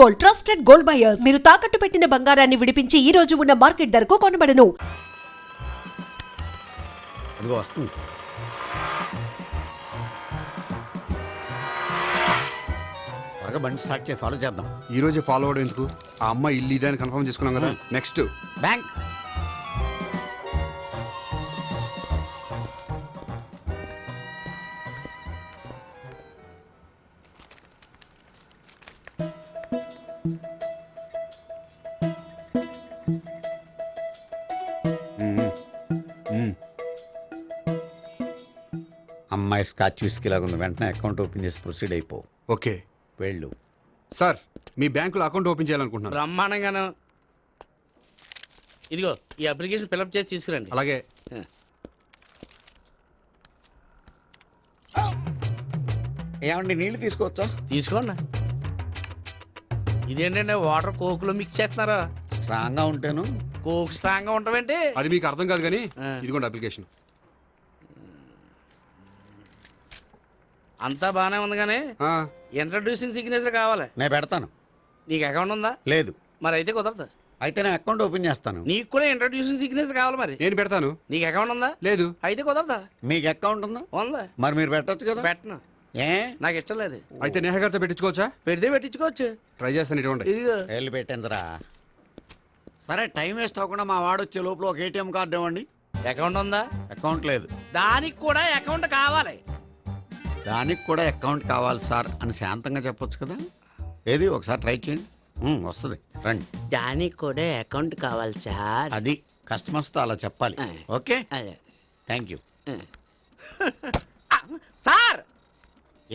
Gold, trusted gold buyers. మీరు తాకట్టు పెట్టిన బంగారాన్ని విడిపించి ఈ రోజు ఉన్న మార్కెట్ ధరకు కొనబడను. త్వరగా బండి స్టార్ట్ చేసి ఫాలో చేద్దాం. ఈ రోజు ఫాలో అవడం ఎందుకు? ఆ అమ్మాయి ఇల్లు ఇదే అని కన్ఫర్మ్ చేసుకున్నాం కదా. Next bank. అమ్మాయి స్కాచ్ విస్కీ లాగా ఉంది. వెంటనే అకౌంట్ ఓపెన్ చేసి ప్రొసీడ్ అయిపో. ఓకే వెళ్ళు. సార్, మీ బ్యాంకులో అకౌంట్ ఓపెన్ చేయాలనుకుంటున్నాను. బ్రహ్మాండంగాను. ఇదిగో ఈ అప్లికేషన్ ఫిల్అప్ చేసి తీసుకురండి. అలాగే. ఏమండి నీళ్లు తీసుకోవచ్చా? తీసుకోండి. ఇదేంటంటే వాటర్ కోకులో మిక్స్ చేస్తున్నారా? స్ట్రాంగ్ గా ఉంటాను. కోక్ స్ట్రాంగ్ గా ఉండవేంటి? అది మీకు అర్థం కాదు కానీ ఇదిగోండి అప్లికేషన్. అంతా బానే ఉంది కానీ ఇంట్రడ్యూసింగ్ సిగ్నేచర్ కావాలి. నేను పెడతాను. నీకు అకౌంట్ ఉందా? లేదు. మరి అయితే కుదరదు. అయితే నేను అకౌంట్ ఓపెన్ చేస్తాను. నీకు కూడా ఇంట్రడ్యూసింగ్ సిగ్నేచర్ కావాలి. మరి నేను పెడతాను. నీకు అకౌంట్ ఉందా? లేదు. అయితే కుదరదా? మీకు అకౌంట్ ఉందా? ఉందా? మరి మీరు పెట్టచ్చు కదా. పెట్టను. ఏ నాకు ఇష్టం లేదు. అయితే నేహ గారితో పెట్టించుకోవచ్చా? పెడితే పెట్టించుకోవచ్చు. ట్రై చేస్తాను. ఇటువంటి ఇదిగో వెళ్ళి పెట్టిందిరా. సరే, టైం వేస్ట్ అవ్వకుండా మా వాడు వచ్చే లోపల ఒక ఏటీఎం కార్డు ఇవ్వండి. అకౌంట్ ఉందా? అకౌంట్ లేదు. దానికి కూడా అకౌంట్ కావాలి. దానికి కూడా అకౌంట్ కావాలి సార్ అని శాంతంగా చెప్పొచ్చు కదా. ఏది ఒకసారి ట్రై చేయండి. వస్తుంది, రండి. దానికి కూడా అకౌంట్ కావాలి సార్. అది కస్టమర్స్తో అలా చెప్పాలి. Okay, thank you. సార్,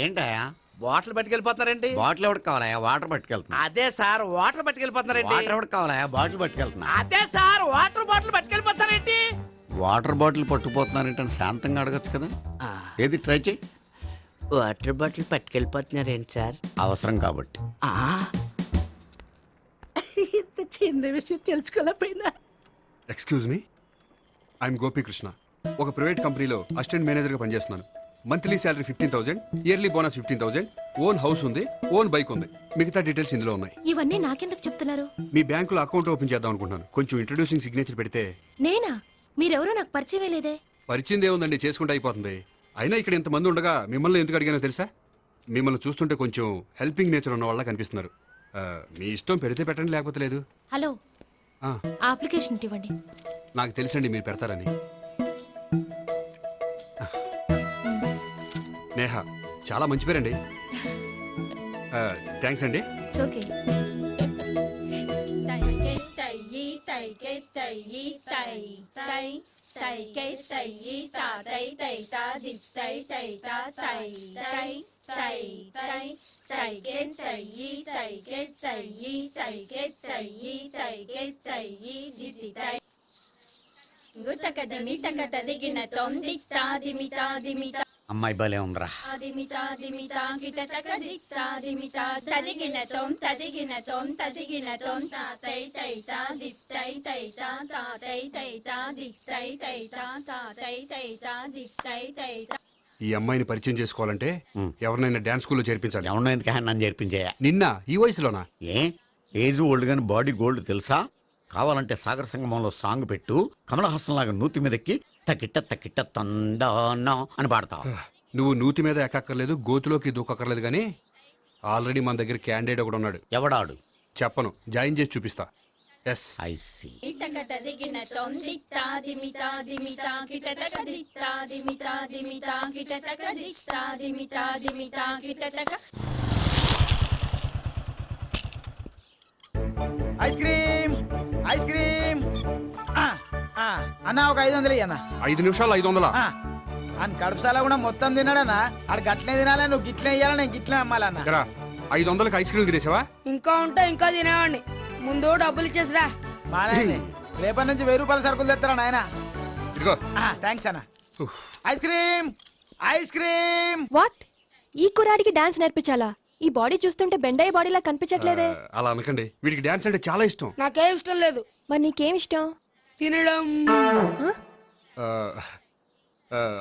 ఏంటయా బాటిల్ పట్టుకెళ్ళిపోతున్నారేంటి? బాటిల్ ఎవరికి కావాలయా? వాటర్ పట్టుకెళ్తున్నా. అదే సార్, వాటర్ పట్టుకెళ్ళిపోతున్నారేంటి? వాటర్ ఎవరికి కావాలయా? బాటిల్ పట్టుకెళ్తున్నా. అదే సార్, వాటర్ బాటిల్ పట్టుకెళ్ళిపోతారేంటి? వాటర్ బాటిల్ పట్టుకుపోతున్నారేంటని శాంతంగా అడగచ్చు కదా. ఏది ట్రై చేయి. వాటర్ బాటిల్ పట్టుకెళ్ళిపోతున్నారేంటి సార్? అవసరం కాబట్టి. ఇంత చిన్న విషయం తెలుసుకోలేకపోయినా. Excuse me, I'm Gopikrishna. ఒక ప్రైవేట్ కంపెనీలో అసిస్టెంట్ మేనేజర్గా పనిచేస్తున్నాను. Monthly salary 15,000, yearly bonus 15,000, own house ఉంది, ఓన్ బైక్ ఉంది. మిగతా డీటెయిల్స్ ఇందులో ఉన్నాయి. ఇవన్నీ నాకెందుకు చెప్తున్నారు? మీ బ్యాంకులో అకౌంట్ ఓపెన్ చేద్దాం అనుకుంటున్నాను. కొంచెం ఇంట్రడ్యూసింగ్ సిగ్నేచర్ పెడితే. నేనా? మీరెవరో నాకు పరిచయం లేదే. పరిచయం ఏముందండి, చేసుకుంటే అయిపోతుంది. అయినా ఇక్కడ ఇంతమంది ఉండగా మిమ్మల్ని ఎందుకు అడిగానో తెలుసా? మిమ్మల్ని చూస్తుంటే కొంచెం హెల్పింగ్ నేచర్ ఉన్న వాళ్ళ కనిపిస్తున్నారు. మీ ఇష్టం, పెడితే పెట్టండి, లేకపోతే లేదు. హలో, ఆ అప్లికేషన్ ఇవ్వండి. నాకు తెలుసండి మీరు పెడతారని. నేహ, చాలా మంచి పేరండి. థ్యాంక్స్ అండి. ఓకే. అమ్మాయి భలే ఉందిరా. ఈ అమ్మాయిని పరిచయం చేసుకోవాలంటే ఎవరినైనా డాన్స్ స్కూల్లో చేర్పించాలి. ఎవరినో ఎందుకు నన్ను చేర్పించాయా? నిన్న ఈ వయసులోనా? ఏజ్ ఓల్డ్ గాని బాడీ గోల్డ్ తెలుసా? కావాలంటే సాగర సంగమంలో సాంగ్ పెట్టు, కమలహాసంలాగా నూతి మీదకి తకిట్ట తకిట్ట తందానా అని పాడతావు. నువ్వు నూతి మీద ఎక్కక్కర్లేదు, గోతులోకి దూకక్కర్లేదు, కానీ ఆల్రెడీ మన దగ్గర క్యాండిడేట్ ఒకడు ఉన్నాడు. ఎవడాడు? చెప్పను, జాయిన్ చేసి చూపిస్తా. Yes, I see. Ice cream, ice cream అన్న. ఒక 500 అన్న. 5 నిమిషాలు 500. అని కడుపుసాల కూడా మొత్తం తిన్నాడన్నా. ఆడు గట్లనే తినాలి, నువ్వు గిట్లే ఇయ్యాలి, నేను గిట్లే అమ్మాలన్నా. 500కి ఐస్ క్రీమ్ తినేసావా? ఇంకా ఉంటే ఇంకా తినేవాడిని. ముందు డబ్బులు ఇచ్చేసిరా. మా నాయన రేపటి నుంచి 1000 రూపాయల సరుకులు తెస్తారా నాయన? ఇదిగో. థ్యాంక్స్ అన్న. Ice cream, ice cream. What? ఈ కుర్రాడికి డాన్స్ నేర్పించాలా? ఈ బాడీ చూస్తుంటే బెండయ్య బాడీలా కనిపించట్లేదే. అలా అనకండి, వీడికి డాన్స్ అంటే చాలా ఇష్టం. నాకేం ఇష్టం లేదు. మరి నీకేం ఇష్టం? తినడం.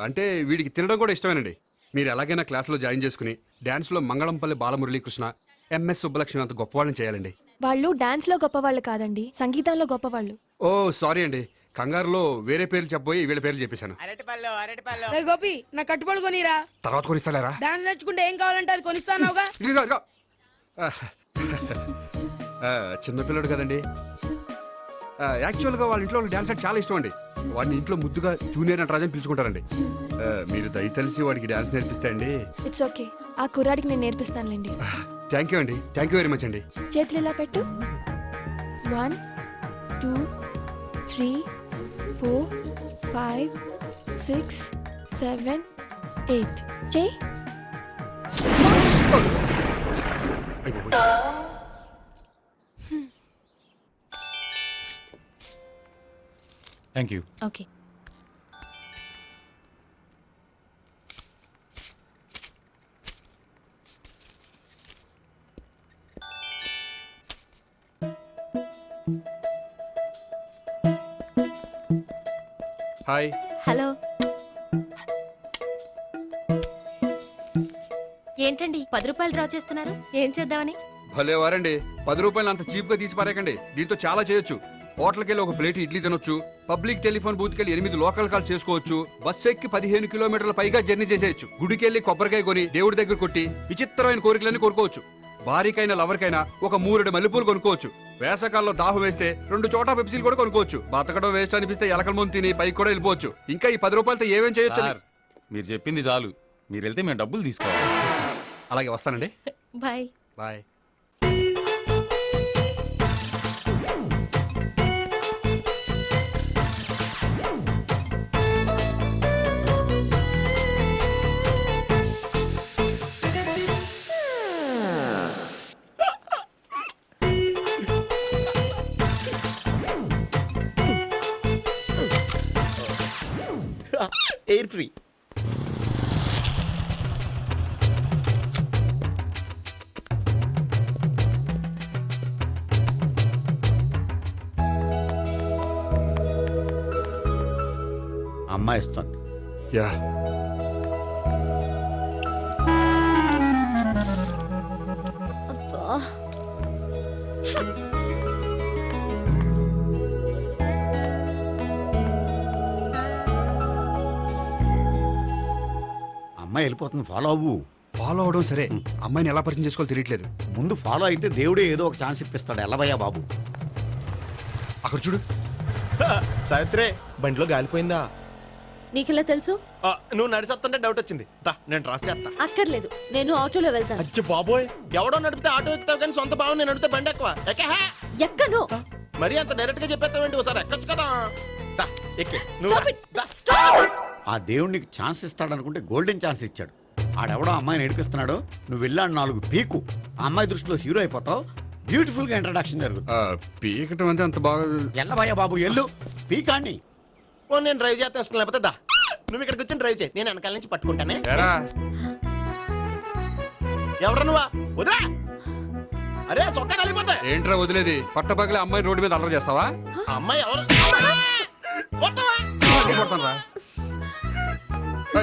అంటే వీడికి తినడం కూడా ఇష్టమేనండి. మీరు ఎలాగైనా క్లాస్లో జాయిన్ చేసుకుని డాన్స్లో మంగళంపల్లి బాలమురళీకృష్ణ, ఎంఎస్ సుబ్బలక్ష్మి అంత గొప్పవాళ్ళని చేయాలండి. వాళ్ళు డాన్స్ లో గొప్పవాళ్ళు కాదండి, సంగీతంలో గొప్పవాళ్ళు. ఓ సారీ అండి, కంగారులో వేరే పేర్లు చెప్పబోయి వీళ్ళ పేర్లు చెప్పేశాను. రే గోపి నా కట్టుబడి కొనిరా. తర్వాత కొనిస్తారా? డాన్స్ నేర్చుకుంటే ఏం కావాలంటే అది కొనిస్తానావుగా. చిన్నపిల్లడు కదండి. యాక్చువల్గా వాళ్ళ ఇంట్లో డాన్స్ అంటే చాలా ఇష్టం అండి. వాడిని ఇంట్లో ముద్దుగా జూనియర్ నటరాజన్ పిలుచుకుంటారండి. మీరు దయతలిసి వాడికి డాన్స్ నేర్పిస్తే అండి. ఇట్స్ ఓకే, ఆ కుర్రాడికి నేను నేర్పిస్తానులేండి. థ్యాంక్ యూ అండి, థ్యాంక్ యూ వెరీ మచ్ అండి. చేతులు ఇలా పెట్టు. 1 2 3 4 5 6 7 8 చేయి. Thank you. Okay. Hi. Hello. ఏంటండి 10 రూపాయలు డ్రా చేస్తున్నారు? ఏం చేద్దామని? భలే వారండి, 10 రూపాయలు అంత చీప్ గా తీసి పారేకండి. దీంతో చాలా చేయొచ్చు. హోటల్కి వెళ్ళి ఒక ప్లేట్ ఇడ్లీ తినొచ్చు, పబ్లిక్ టెలిఫోన్ బూత్కి వెళ్ళి 8 లోకల్ కాల్ చేసుకోవచ్చు, బస్సు ఎక్కి 15 కిలోమీటర్ల పైగా జర్నీ చేసేయచ్చు, గుడికి వెళ్ళి కొబ్బరికాయ కొని దేవుడి దగ్గర కొట్టి విచిత్రమైన కోరికలన్నీ కోరుకోవచ్చు, భారీకైనా లవర్కైనా ఒక 3 మల్లెపూలు కొనుక్కోవచ్చు, వేసవకాలంలో దాహం వేస్తే 2 చోటా పెప్సీలు కూడా కొనుక్కోవచ్చు, బతకడం వేస్ట్ అనిపిస్తే ఎలకల ముందు తిని పైకి కూడా వెళ్ళిపోవచ్చు. ఇంకా ఈ 10 రూపాయలతో ఏమేం చేయొచ్చు? మీరు చెప్పింది చాలు, మీరు వెళ్తే మేము డబ్బులు తీసుకోవాలి. అలాగే వస్తానండి. బాయ్. బాయ్. Air free. అమ్మాయి ఇస్తుంది. యా. అమ్మాయి వెళ్ళిపోతుంది, ఫాలో అవ్వు. ఫాలో అవడం సరే, అమ్మాయిని ఎలా పరిచయం చేసుకోవాలో తెలియట్లేదు. ముందు ఫాలో అయితే దేవుడే ఏదో ఒక ఛాన్స్ ఇప్పిస్తాడు. ఎలవయ్యా బాబు. అక్కడ చూడు. సావిత్రే, బండిలో గాలిపోయిందా? నీకెలా తెలుసు? నువ్వు నడిచేస్తుంటే డౌట్ వచ్చింది. నేను డ్రాస్ చేస్తా. అక్కర్లేదు, నేను ఆటోలో వెళ్తాను. అచ్చి బాబోయ్, ఎవడో నడిపితే ఆటో ఎక్కుతావు కానీ సొంత భావం నేను నడిపితే బండి ఎక్కువ. ఎక్కను. మరి అంత డైరెక్ట్ గా చెప్పేస్తావేంటి? ఒకసారి ఎక్కొచ్చు కదా. ఎక్కే ఆ దేవుడు నీకు ఛాన్స్ ఇస్తాడనుకుంటే గోల్డెన్ ఛాన్స్ ఇచ్చాడు. ఆడెవడో అమ్మాయిని ఏడిపిస్తున్నాడో, నువ్వు వెళ్ళాడు 4 పీకు. ఆ అమ్మాయి దృష్టిలో హీరో అయిపోతావు. బ్యూటిఫుల్ గా ఇంట్రడక్షన్ జరుగుతుంది. పీకటం అంటే అంత బాగా. ఎల్లబయ్యా బాబు, ఎల్లు పీకాన్ని. నేను డ్రైవ్ చేస్తాను, లేకపోతే దా నువ్వు ఇక్కడికి వచ్చి డ్రైవ్ చేయి, నేను వెనకాల నుంచి పట్టుకుంటానే. ఎవరు నువ్వా? వదిలే. అరే చొక్కా కలిగిపోతా. ఏంట్రా వదిలేది? పట్టపగలే అమ్మాయి రోడ్డు మీద అల్లరి చేస్తావా? అమ్మాయి ఎవరు?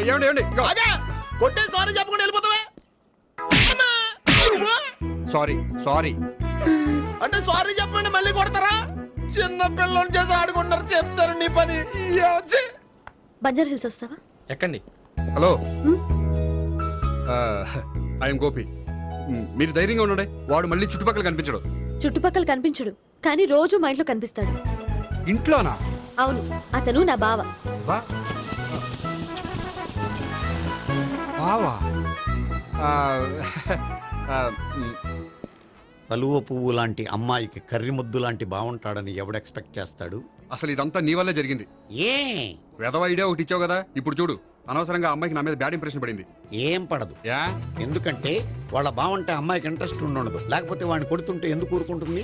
ఏమండి ఏమండి, కొట్టే సారీ చెప్పకుండా వెళ్ళిపోతావా? సారీ సారీ అంటే సారీ చెప్పండి మళ్ళీ కొడతారా? చిన్న పిల్లలు చేసి ఆడుకుంటారు, చెప్తారు నీ పని. బంజారా హిల్స్ వస్తావా? ఎక్కండి. Hello, I'm Gopi. మీరు ధైర్యంగా ఉండండి. వాడు మళ్ళీ చుట్టుపక్కల కనిపించడు. చుట్టుపక్కల కనిపించడు, కానీ రోజు మా ఇంట్లో కనిపిస్తాడు. ఇంట్లోనా? అవును, అతను నా బావ. బావా? కలువ పువ్వు లాంటి అమ్మాయికి కర్రి ముద్దు లాంటి బాగుంటాడని ఎవడు ఎక్స్పెక్ట్ చేస్తాడు? అసలు ఇదంతా నీ వల్లే జరిగింది. ఏ వెధవ ఐడియా ఒకటి ఇచ్చావు కదా, ఇప్పుడు చూడు. అనవసరంగా అమ్మాయికి నా మీద బ్యాడ్ ఇంప్రెషన్ పడింది. ఏం పడదు. ఎందుకంటే వాళ్ళ బాగుంటే అమ్మాయికి ఇంట్రెస్ట్ ఉండదు. లేకపోతే వాడిని కొడుతుంటే ఎందుకు ఊరుకుంటుంది?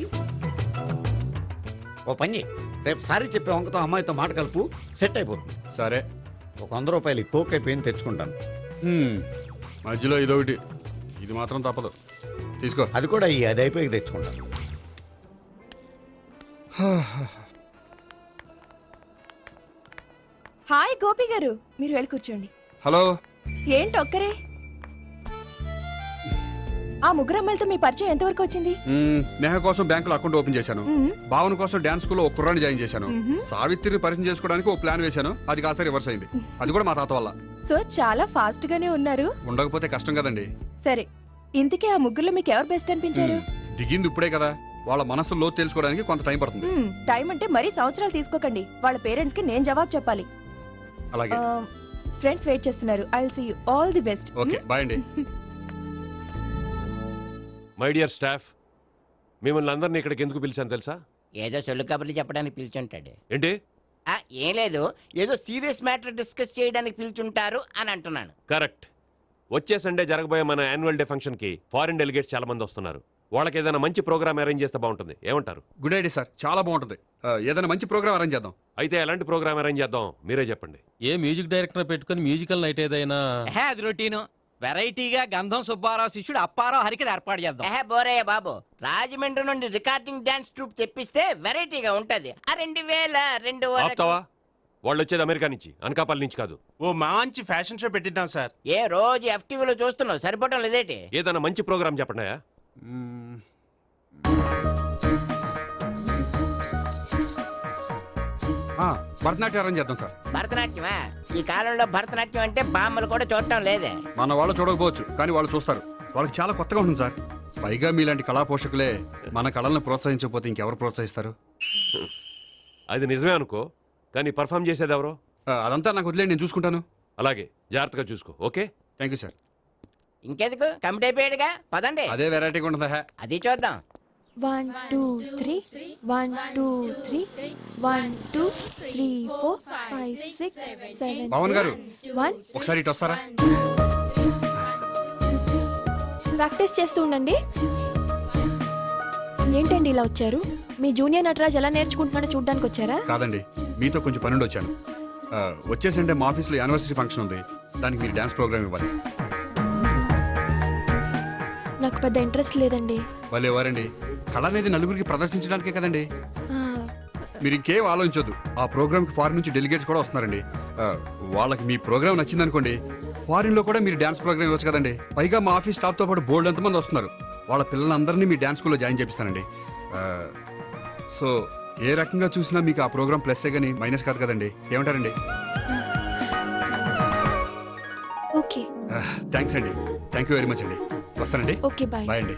ఓ పని, రేపు సారీ చెప్పే వంకతో అమ్మాయితో మాట కలుపు, సెట్ అయిపోతుంది. సరే, ఒక 100 రూపాయలు కోక్ అయిపోయింది, తెచ్చుకుంటాను. మధ్యలో ఇదొకటి, ఇది మాత్రం తప్పదు. తీసుకో. అది కూడా అది అయిపోయి తెచ్చుకుంటాను. హాయ్ గోపి గారు, మీరు వెళ్ళి కూర్చోండి. హలో. ఏంటి ఒక్కరే? ఆ ముగ్గురు అమ్మాయిలతో మీ పరిచయం ఎంతవరకు వచ్చింది? నేహ కోసం బ్యాంకులో అకౌంట్ ఓపెన్ చేశాను. మ్మ్. భావన కోసం డాన్స్ స్కూల్లో ఒక కుర్రాన్ని జాయిన్ చేశాను. మ్మ్. సావిత్రిని పరిచయం చేసుకోవడానికి ఒక ప్లాన్ వేశాను. అది కాస్త రివర్స్ అయింది. అది కూడా మా తాత వల్ల. సో చాలా ఫాస్ట్ గానే ఉన్నారు. ఉండకపోతే కష్టం కదండి. సరే, ఇంతకీ ఆ ముగ్గురులో మీకు ఎవరు బెస్ట్ అనిపించారు? దిగింది ఇప్పుడే కదా, వాళ్ళ మనసులో లోతు తెలుసుకోవడానికి కొంత టైం పడుతుంది. టైం అంటే మరీ సంవత్సరాలు తీసుకోకండి. వాళ్ళ పేరెంట్స్ కి నేను జవాబు చెప్పాలి. అలాగే. ఫ్రెండ్స్ వెయిట్ చేస్తున్నారు. I will see you all the best. Okay, bye అండి. మై డియర్ స్టాఫ్, మిమ్మల్ని అందరినీ ఇక్కడికి ఎందుకు పిలిచాను తెలుసా? ఏదో సొల్లు కబుర్లు చెప్పడానికి పిలుచుంటాడు. ఏంటి? ఏం లేదు, ఏదో సీరియస్ మ్యాటర్ డిస్కస్ చేయడానికి పిలుచుంటారు అని అంటున్నాను. కరెక్ట్. వచ్చే సండే జరగబోయే మన యాన్యువల్ డే ఫంక్షన్ కి ఫారిన్ డెలిగేట్స్ చాలా మంది వస్తున్నారు. వాళ్ళకి ఏదైనా మంచి ప్రోగ్రామ్ అరేంజ్ చేస్తే బాగుంటుంది. ఏమంటారు? గుడ్ ఐడియా సార్, చాలా బాగుంటుంది. ఏదైనా మంచి ప్రోగ్రామ్ అరేంజ్ చేద్దాం. అయితే ఎలాంటి ప్రోగ్రామ్ అరేంజ్ చేద్దాం మీరే చెప్పండి. ఏ మ్యూజిక్ డైరెక్టర్ పెట్టుకుని మ్యూజికల్ నైట్ ఏదైనా అది రొటీను. వెరైటీగా గంధం సుబ్బారావు శిష్యుడు అప్పారావు హరికి ఏర్పాటు చేద్దాం. బోరయ్య బాబు, రాజమండ్రి నుండి రికార్డింగ్ డాన్స్ ట్రూప్ తెప్పిస్తే వెరైటీగా ఉంటది. 2002 ఆపుతావా? వాళ్ళు వచ్చేది అమెరికా నుంచి, అనకాపల్లి నుంచి కాదు. ఓ మంచి ఫ్యాషన్ షో పెట్టిద్దాం సార్. ఏ రోజు FTVలో చూస్తున్నావు, సరిపోవటం లేదేటి? ఏదైనా మంచి ప్రోగ్రామ్ చెప్పండి. భరతనాట్యం అరేంజ్ చేద్దాం సార్. భరతనాట్యమా? ఈ కాలంలో భరతనాట్యం అంటే బామ్మలు కూడా చూడటం లేదే. మన వాళ్ళు చూడకపోవచ్చు, కానీ వాళ్ళు చూస్తారు. వాళ్ళకి చాలా కొత్తగా ఉంటుంది సార్. పైగా మీలాంటి కళా పోషకులే మన కళలను ప్రోత్సహించకపోతే ఇంకెవరు ప్రోత్సహిస్తారు? అది నిజమే అనుకో, కానీ పర్ఫామ్ చేసేది ఎవరో? అదంతా నాకు వదిలేండి, నేను చూసుకుంటాను. అలాగే, జాగ్రత్తగా చూసుకో. Okay, thank you sir. ఇంకెందుకు, కమిటీ అయిపోయాడుగా, పదండి. అదే వెరైటీగా ఉంటుందా? అది చూద్దాం. 1 2 3 1 2 3 1 2 3 4 5 6 7 పవన్ గారు, 1 ఒకసారి ఇటు వస్తారా? ప్రాక్టీస్ చేస్తూ ఉండండి. ఏంటండి ఇలా వచ్చారు? మీ జూనియర్ నటరాజ్ ఎలా నేర్చుకుంటున్నాడో చూడడానికి వచ్చారా? కాదండి, మీతో కొంచెం పనుండి వచ్చాను. వచ్చేసంటే మా ఆఫీస్లో యానివర్సరీ ఫంక్షన్ ఉంది. దానికి మీరు డాన్స్ ప్రోగ్రామ్ ఇవ్వాలి. నాకు పెద్ద ఇంట్రెస్ట్ లేదండి. వాళ్ళు ఎవరండి? కళ అనేది నలుగురికి ప్రదర్శించడానికే కదండి. మీరు ఇంకేం ఆలోచించొద్దు. ఆ ప్రోగ్రామ్ కి ఫారిన్ నుంచి డెలిగేట్స్ కూడా వస్తున్నారండి. వాళ్ళకి మీ ప్రోగ్రామ్ నచ్చిందనుకోండి, ఫారిన్ లో కూడా మీరు డాన్స్ ప్రోగ్రామ్ ఇవ్వచ్చు కదండి. పైగా మా ఆఫీస్ స్టాఫ్ తో పాటు బోల్డ్ ఎంతమంది వస్తున్నారు. వాళ్ళ పిల్లలందరినీ మీ డాన్స్ స్కూల్లో జాయిన్ చేపిస్తానండి. సో ఏ రకంగా చూసినా మీకు ఆ ప్రోగ్రామ్ ప్లస్సే కానీ మైనస్ కాదు కదండి. ఏమంటారండి? ఓకే, థ్యాంక్స్ అండి. థ్యాంక్ యూ వెరీ మచ్ అండి. వస్తానండి. Okay, bye. బాయ్ అండి.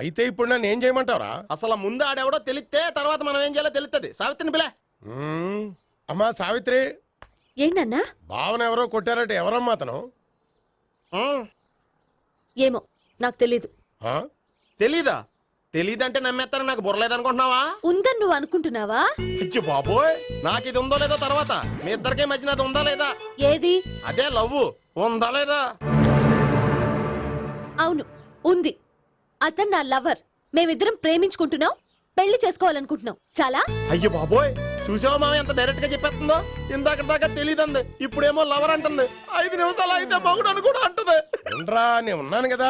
అయితే ఇప్పుడు నన్ను ఏం చేయమంటారా? అసలు ముందు ఆడెవడో తెలిస్తే తర్వాత మనం ఏం చేయాలో తెలుస్తుంది. సావిత్రిని పిల్ల. అమ్మా సావిత్రి. ఏంటన్నా? భావన ఎవరో కొట్టారట. ఎవరమ్మా అతను? ఏమో, నాకు తెలీదు. తెలీదా? తెలీదంటే నమ్మేస్తారని నాకు బుర్రలేదనుకుంటున్నావా? ఉందని నువ్వు అనుకుంటున్నావా? అయ్యో బాబోయ్, నాకు ఇది ఉందో లేదో తర్వాత. మీ ఇద్దరికే మధ్యన అది ఉందా లేదా? ఏది? అదే లవ్ ఉందా లేదా? అవును, ఉంది. అతను నా లవర్. మేమిద్దరం ప్రేమించుకుంటున్నాం, పెళ్లి చేసుకోవాలనుకుంటున్నాం. చాలా. అయ్యో బాబోయ్, చూసావా మామ ఎంత డైరెక్ట్ గా చెప్పేస్తుందో? ఇందాక దాకా తెలియదండి, ఇప్పుడేమో లవర్ అంటుంది. 5 నిమిషాలు అయితే మగుడు అని కూడా అంటుంది. ఏంట్రా, నేను ఉన్నాను కదా.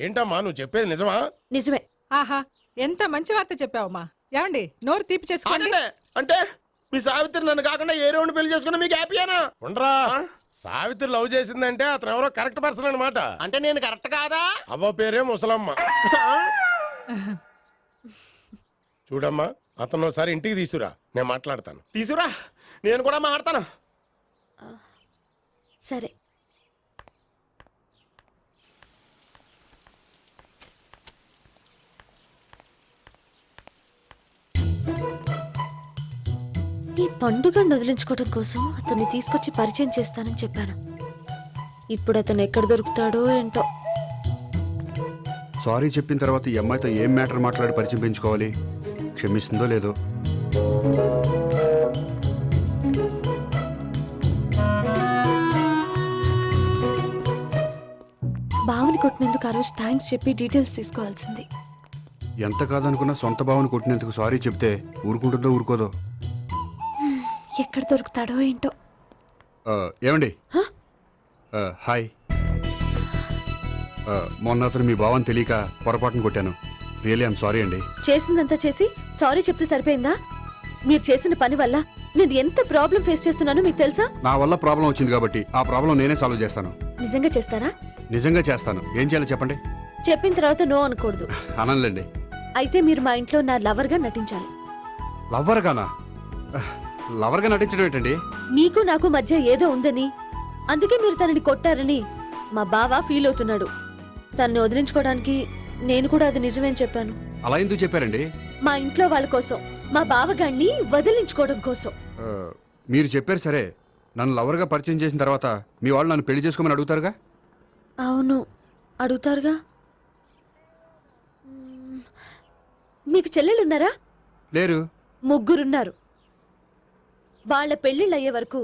ఏంటమ్మా నువ్వు చెప్పేది నిజమా? నిజమే. ఆహా, ఎంత మంచి వార్త చెప్పావమ్మా. ఏమండి, నోరు తీపి చేసుకోండి. అంటే మీ సావిత్రి నన్ను కాకుండా ఏ రౌండ్ పెళ్లి చేసుకున్నా మీకు హ్యాపీయేనా? ఉండరా, సావిత్రి లవ్ చేసిందంటే అతను ఎవరో కరెక్ట్ పర్సన్ అనమాట. అంటే నేను కరెక్ట్ కాదా? అవ్వ పేరే ముసలమ్మ. చూడమ్మా, అతను ఒకసారి ఇంటికి తీసుకురా, నేను మాట్లాడతాను. తీసుకురా, నేను కూడా మాట్లాడతాను. సరే. ఈ పండుగను వదిలించుకోవడం కోసం అతన్ని తీసుకొచ్చి పరిచయం చేస్తానని చెప్పాను. ఇప్పుడు అతను ఎక్కడ దొరుకుతాడో ఏంటో. సారీ చెప్పిన తర్వాత ఈ అమ్మాయితో ఏం మ్యాటర్ మాట్లాడి పరిచయం పెంచుకోవాలి? క్షమిస్తుందో లేదో. బావని కొట్టినందుకు ఆ రోజు థ్యాంక్స్ చెప్పి డీటెయిల్స్ తీసుకోవాల్సింది. ఎంత కాదనుకున్నా సొంత భావన కొట్టినందుకు సారీ చెప్తే ఊరుకుంటుందో ఊరుకోదో. ఎక్కడ దొరుకుతాడో ఏంటో. ఏమండి? హాయ్. మొన్న అతను మీ భావం తెలియక పొరపాటును కొట్టాను. రియలీ ఐఎమ్ సారీ అండి. చేసిందంతా చేసి సారీ చెప్తే సరిపోయిందా? మీరు చేసిన పని వల్ల నేను ఎంత ప్రాబ్లం ఫేస్ చేస్తున్నానో మీకు తెలుసా? నా వల్ల ప్రాబ్లం వచ్చింది కాబట్టి ఆ ప్రాబ్లం నేనే సాల్వ్ చేస్తాను. నిజంగా చేస్తారా? నిజంగా చేస్తాను. ఏం చేయాలో చెప్పండి. చెప్పిన తర్వాత నో అనకూడదు. అనంలేండి. అయితే మీరు మా ఇంట్లో నా లవర్ గా నటించాలి. లవర్గానా? లవర్గా నటించడం ఏంటండి? మీకు నాకు మధ్య ఏదో ఉందని, అందుకే మీరు తనని కొట్టారని మా బావ ఫీల్ అవుతున్నాడు. తనని వదిలించుకోవడానికి నేను కూడా అది నిజమేని చెప్పాను. అలా ఎందుకు చెప్పారండి? మా ఇంట్లో వాళ్ళ కోసం, మా బావగాడిని వదిలించుకోవడం కోసం. మీరు చెప్పారు సరే, నన్ను లవర్గా పరిచయం చేసిన తర్వాత మీ వాళ్ళు నన్ను పెళ్లి చేసుకోమని అడుగుతారుగా? అవును, అడుగుతారుగా. మీకు చెల్లెలున్నారా? లేరు. ముగ్గురున్నారు. వాళ్ళ పెళ్లిళ్ళు అయ్యే వరకు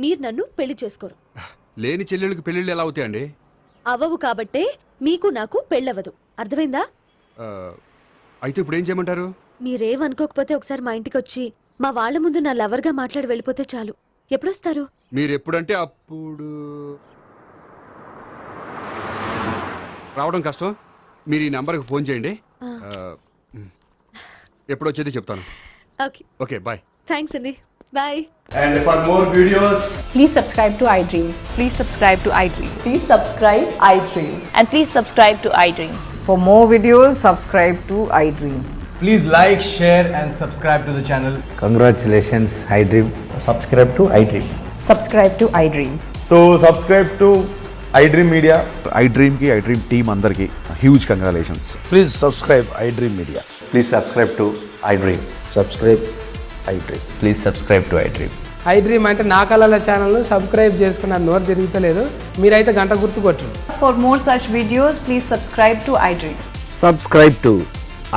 మీరు నన్ను పెళ్లి చేసుకోరు. లేని చెల్లెళ్ళకి పెళ్లిళ్ళు ఎలా అవుతాయండి? అవ్వవు కాబట్టే మీకు నాకు పెళ్ళవదు. అర్థమైందా? అయితే ఇప్పుడు ఏం చేయమంటారు? మీరేమనుకోకపోతే ఒకసారి మా ఇంటికి వచ్చి మా వాళ్ళ ముందు నా లవర్గా మాట్లాడి వెళ్ళిపోతే చాలు. ఎప్పుడొస్తారు? మీరు ఎప్పుడంటే అప్పుడు. రావడం కష్టం. మీరు ఈ నంబర్కి ఫోన్ చేయండి. ఎప్పుడు వచ్చేది చెప్తాను. ఓకే. Okay, bye. థ్యాంక్స్ అండి. Bye. And for more videos, please subscribe to iDream. Please subscribe to iDream. Please subscribe iDream. And please subscribe to iDream. For more videos, subscribe to iDream. please like, share and subscribe to the channel. Congratulations, iDream. Subscribe to iDream. Subscribe to iDream. So subscribe to iDream Media. iDream ki iDream team andarki huge congratulations. Please subscribe iDream Media. Please subscribe to iDream. Subscribe iDream. Please subscribe to iDream. iDream అంటే నా కళల channel subscribe చేసుకున్న నోరు తిరుగుతలేదు. మీరైతే గంట గుర్తు కొట్టండి. For more such videos, please subscribe to iDream. Subscribe to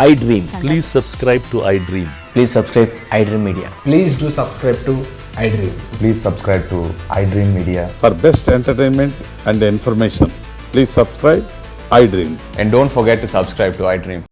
iDream. Please subscribe to iDream. Please subscribe iDream Media. Please do subscribe to iDream. Please subscribe to iDream Media. For best entertainment and information, please subscribe iDream. And don't forget to subscribe to iDream.